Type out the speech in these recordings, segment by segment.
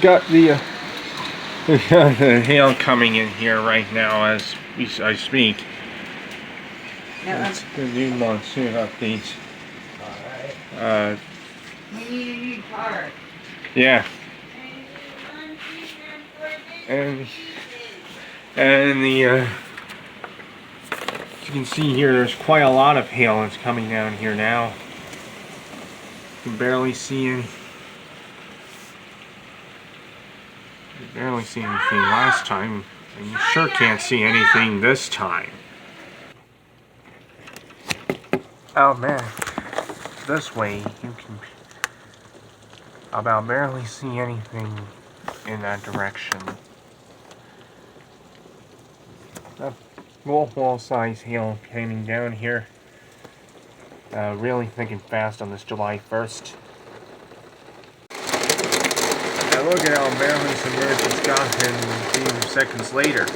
got the hail coming in here right now as I speak. It's the new monsoon updates. Alright. We need a new part. Yeah. And the as you can see here, there's quite a lot of hail that's coming down here now. You can barely see anything last time, and you sure can't see anything this time. Oh man, this way you can about barely see anything in that direction. Wall size hail coming down here. Really thinking fast on this July 1st. Now look at how barely submerged it's gotten a few seconds later.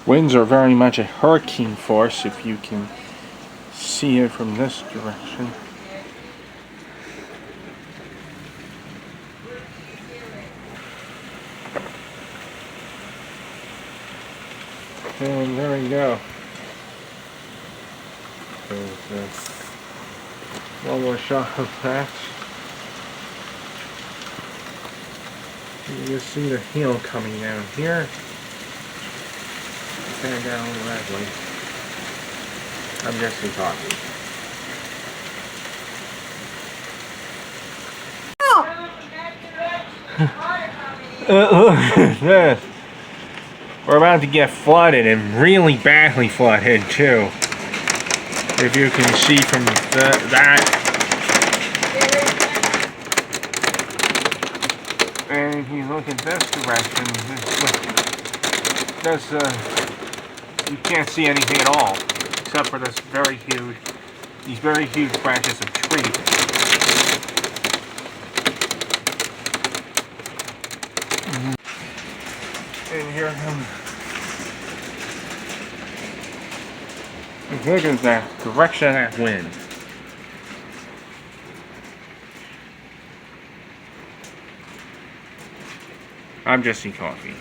Winds are very much a hurricane force if you can see it from this direction. And there we go. There's one more shot of that. You can see the hail coming down here. And down that way. I'm just talking. Look at this. We're about to get flooded, and really badly flooded too. If you can see from that. And if you look at this direction, you can't see anything at all, except for these very huge branches of trees. And here comes. Look at that direction of that wind. I'm just coffee.